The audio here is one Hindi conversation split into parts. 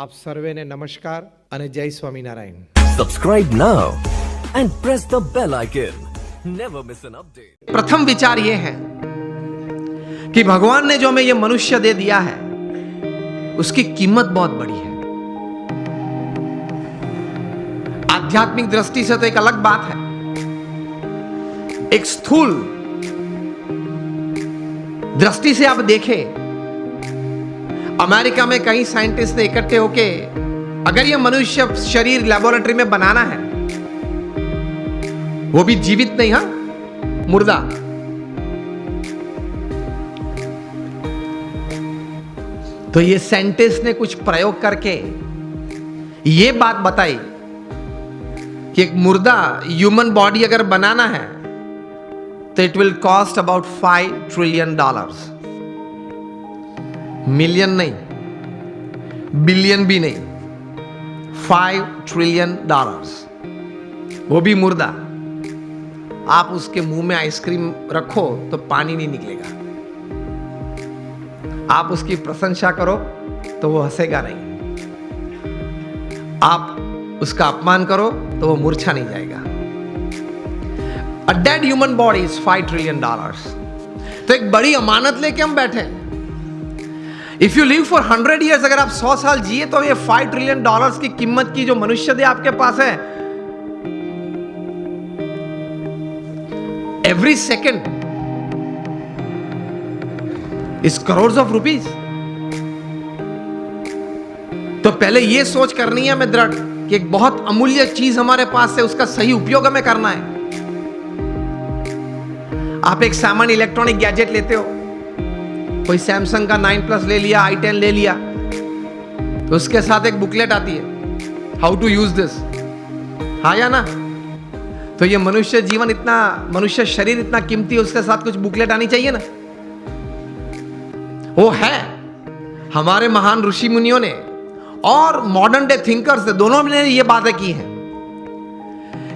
આપ સર્વેને નમસ્કાર અને જય Swaminarayan. Subscribe now and press the bell icon. Never miss an update. प्रथम विचार यह है कि भगवान ने जो हमें यह मनुष्य दे दिया है उसकी कीमत बहुत बड़ी है. आध्यात्मिक दृष्टि से तो एक अलग बात है. एक स्थूल दृष्टि से आप देखें, अमेरिका में कई साइंटिस्ट ने इकट्ठे होके अगर यह मनुष्य शरीर लेबोरेटरी में बनाना है, वो भी जीवित नहीं, हाँ, मुर्दा, तो ये साइंटिस्ट ने कुछ प्रयोग करके ये बात बताई कि एक मुर्दा ह्यूमन बॉडी अगर बनाना है तो it will cost about $5 trillion. Million नहीं, बिलियन भी नहीं, $5 ट्रिलियन. वो भी मुर्दा. आप उसके मुंह में आइसक्रीम रखो तो पानी नहीं निकलेगा. आप उसकी प्रशंसा करो तो वो हंसेगा नहीं. आप उसका अपमान करो तो वो मूर्छा नहीं जाएगा. A dead human body is $5 trillion. तो एक बड़ी अमानत लेके हम बैठे हैं. If you live for 100 years, अगर आप 100 साल जिए तो ये $5 ट्रिलियन की कीमत की जो मनुष्य दे आपके पास है, every second is crores of rupees. तो पहले ये सोच करनी है हमें दृढ़ कि एक बहुत अमूल्य चीज हमारे पास है, उसका सही उपयोग हमें करना है. आप एक सामान्य इलेक्ट्रॉनिक गैजेट लेते हो, कोई सैमसंग का 9+ ले लिया, i10 ले लिया, तो उसके साथ एक बुकलेट आती है, हाउ टू यूज दिस, हाँ या ना. तो ये मनुष्य जीवन इतना, मनुष्य शरीर इतना कीमती है, उसके साथ कुछ बुकलेट आनी चाहिए ना. वो है. हमारे महान ऋषि मुनियों ने और मॉडर्न डे थिंकर्स ने, दोनों ने ये बातें की हैं,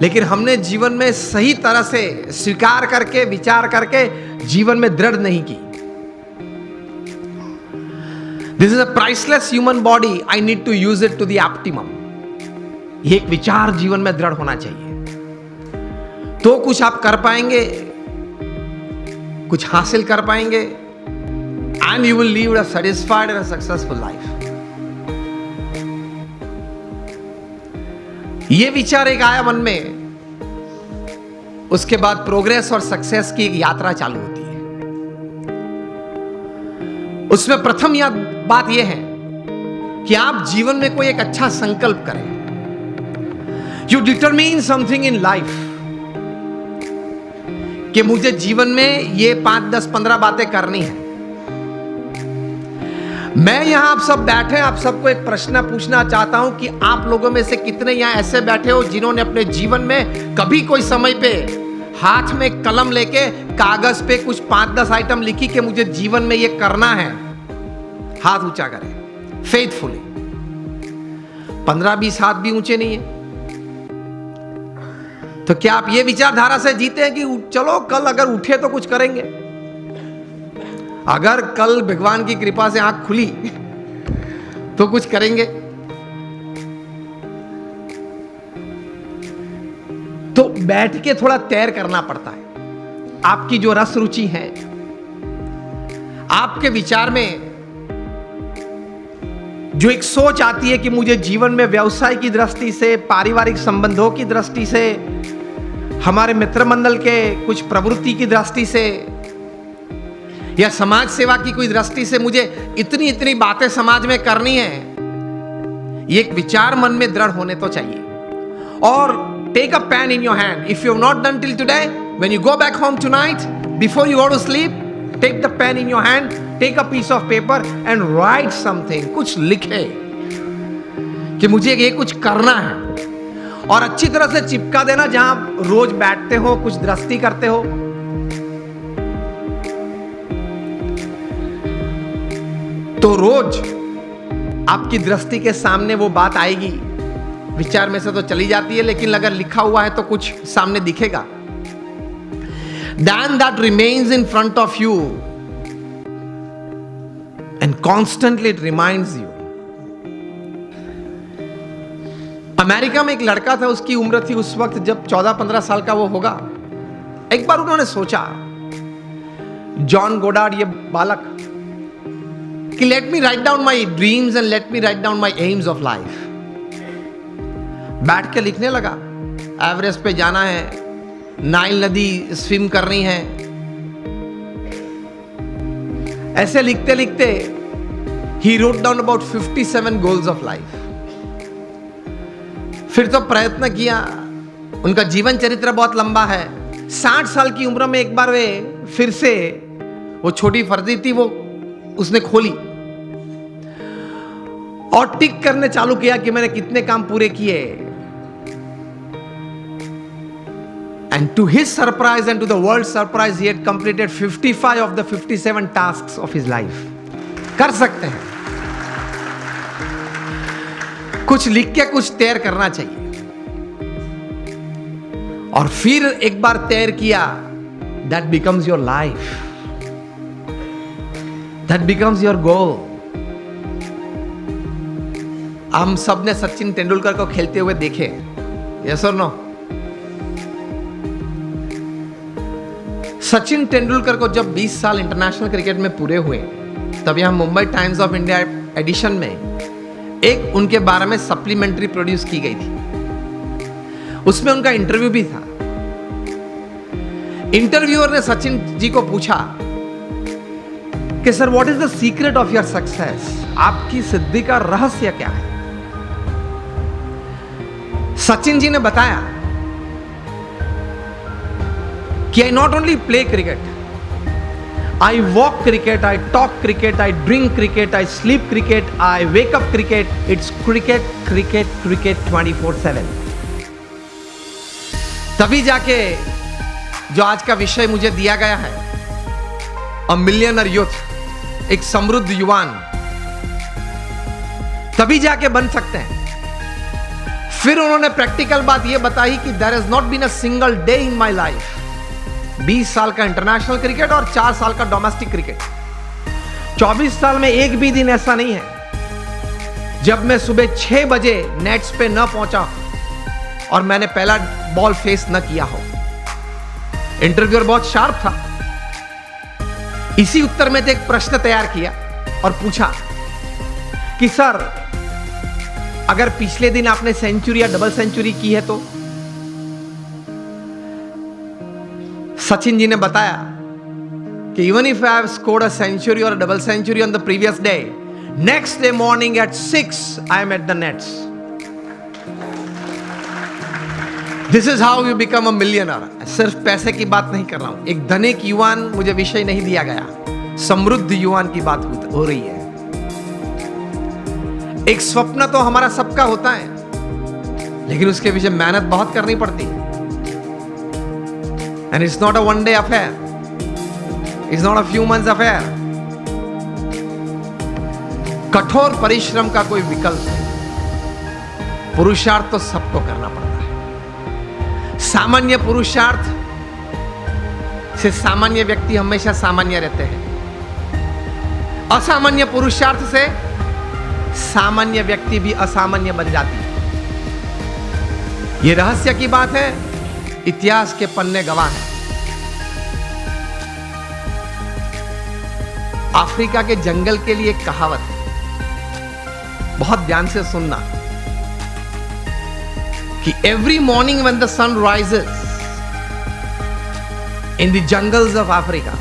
लेकिन हमने जीवन में सही तरह से स्वीकार करके, विचार करके जीवन में दृढ़ नहीं की. This is a priceless human body. I need to use it to the optimum. ये एक विचार जीवन में दृढ़ होना चाहिए, तो कुछ आप कर पाएंगे, कुछ हासिल कर पाएंगे, and you will live a satisfied and a successful life. ये विचार एक आया मन में, उसके बाद प्रोग्रेस और सक्सेस की एक यात्रा चालू होती है. उसमें प्रथम बात यह है कि आप जीवन में कोई एक अच्छा संकल्प करें. You determine something in life कि मुझे जीवन में ये 5, 10, 15 बातें करनी है. मैं यहां आप सब बैठे, आप सबको एक प्रश्न पूछना चाहता हूं कि आप लोगों में से कितने यहां ऐसे बैठे हो जिन्होंने अपने जीवन में कभी कोई समय पे हाथ में कलम लेके कागज पे कुछ 5-10 आइटम लिखी कि मुझे जीवन में ये करना है. हाथ ऊंचा करें फेथफुली. 15-20 हाथ भी ऊंचे नहीं है. तो क्या आप ये विचारधारा से जीते हैं कि चलो कल अगर उठे तो कुछ करेंगे, अगर कल भगवान की कृपा से आंख खुली तो कुछ करेंगे? तो बैठ के थोड़ा तैर करना पड़ता है. आपकी जो रस रुचि है, आपके विचार में जो एक सोच आती है कि मुझे जीवन में व्यवसाय की दृष्टि से, पारिवारिक संबंधों की दृष्टि से, हमारे मित्र मंडल के कुछ प्रवृत्ति की दृष्टि से, या समाज सेवा की कोई दृष्टि से मुझे इतनी इतनी बातें समाज में करनी है, ये एक विचार मन में दृढ़ होने तो चाहिए. और take a pen in your hand. If you have not done till today, when you go back home tonight, before you go to sleep, take the pen in your hand, take a piece of paper and write something. कुछ लिखे कि मुझे ये कुछ करना है, और अच्छी तरह से चिपका देना जहां रोज बैठते हो, कुछ दृष्टि करते हो. तो रोज आपकी दृष्टि के सामने वो बात आएगी. विचार में से तो चली जाती है, लेकिन अगर लिखा हुआ है तो कुछ सामने दिखेगा. Then that remains in front of you and constantly it reminds you America में एक लड़का था, उसकी उम्र थी उस वक्त जब 14-15 साल का वो होगा। एक बार उन्होंने सोचा, जॉन गोडार्ड ये बालक, कि let me write down my dreams and let me write down my AIIMS of life. बैठ के लिखने लगा, एवरेस्ट पे जाना है, नाइल नदी स्विम करनी है। ऐसे लिखते लिखते he wrote down about 57 goals of life. फिर तो प्रयत्न किया, उनका जीवन चरित्र बहुत लंबा है। 60 साल की उम्र में एक बार वे फिर से, वो छोटी फर्जी थी, वो उसने खोली और टिक करने चालू किया कि मैंने कितने काम पूरे किए। And to his surprise and to the world's surprise, he had completed 55 of the 57 tasks of his life. कर सकते हैं, कुछ लिख के कुछ तैयार करना चाहिए। और फिर एक बार तैयार किया, that becomes your life, that becomes your goal. हम सब ने सचिन तेंदुलकर को खेलते हुए देखे, yes or no? Sachin Tendulkar को जब 20 साल इंटरनेशनल क्रिकेट में पूरे हुए, तब यहां Mumbai Times of India edition में एक उनके बारे में सप्लीमेंट्री प्रोड्यूस की गई थी। उसमें उनका इंटरव्यू भी था। इंटरव्यूअर ने सचिन जी को पूछा कि sir, what is the secret of your success? आपकी सिद्धि का रहस्य क्या है? सचिन जी ने बताया कि I not only play cricket, I walk cricket, I talk cricket, I drink cricket, I sleep cricket, I wake up cricket. It's cricket, cricket, cricket 24/7. तभी जाके जो आज का विषय मुझे दिया गया है, अ मिलियनर यूथ, एक समृद्ध युवान, तभी जाके बन सकते हैं। फिर उन्होंने प्रैक्टिकल बात यह बताई कि there has not been a single day in my life, 20 साल का इंटरनेशनल क्रिकेट और 4 साल का डोमेस्टिक क्रिकेट, 24 साल में एक भी दिन ऐसा नहीं है जब मैं सुबह 6 बजे नेट्स पे न पहुंचा और मैंने पहला बॉल फेस न किया हो। इंटरव्यूअर बहुत शार्प था। इसी उत्तर में एक प्रश्न तैयार किया और पूछा कि सर, अगर पिछले दिन आपने सेंचुरी या डबल सेंचुरी की है तो? सचिन जी ने बताया कि even if I have scored a century or a double century on the previous day, next day morning at 6 I am at the nets. This is how you become a millionaire. सिर्फ पैसे की बात नहीं कर रहा हूं, एक धनिक युवान मुझे विषय नहीं दिया गया, समृद्ध युवान की बात हो रही है। एक स्वप्न तो हमारा सबका होता है, लेकिन उसके पीछे मेहनत बहुत करनी पड़ती है। And it's not a one day affair. It's not a few months affair. कठोर परिश्रम का कोई विकल्प नहीं। पुरुषार्थ तो सबको करना पड़ता है। सामान्य पुरुषार्थ से सामान्य व्यक्ति हमेशा सामान्य रहते हैं। असामान्य पुरुषार्थ से सामान्य व्यक्ति भी असामान्य बन जाती है। यह रहस्य की बात है, इतिहास के पन्ने गवाह हैं। अफ्रीका के जंगल के लिए एक कहावत है, बहुत ध्यान से सुनना, कि every morning when the sun rises in the jungles of Africa,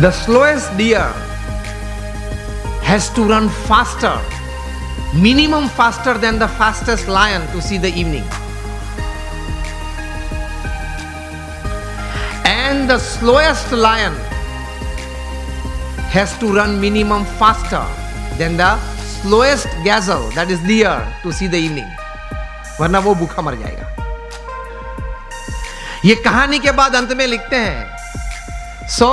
the slowest deer has to run faster, minimum faster than the fastest lion to see the evening, and the slowest lion has to run minimum faster than the slowest gazelle, that is deer, to see the evening, वरना वो भूखा मर जाएगा। ये कहानी के बाद अंत में लिखते हैं, so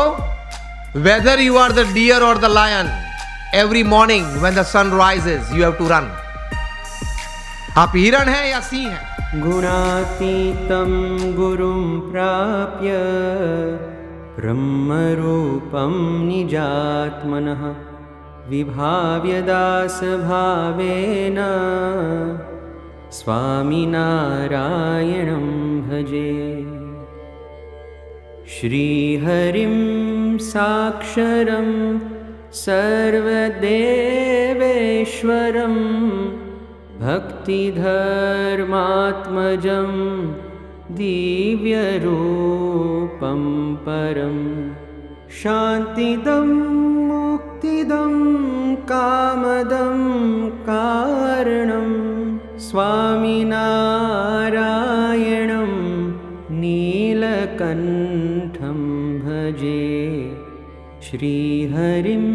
whether you are the deer or the lion, every morning when the sun rises you have to run. आप हिरण हैं या सिंह हैं? गुणातीतं गुरुं प्राप्य ब्रह्मरूपं निजात्मनः विभाव्यदासभावेन स्वामिनारायणं भजे। श्रीहरिं साक्षरं सर्वदेवेश्वरं भक्तिधर्मात्मजं दिव्यरूपं परं शान्तिदं मुक्तिदं कामदं कारणं स्वामिनारायणं नीलकण्ठं भजे। श्रीहरिं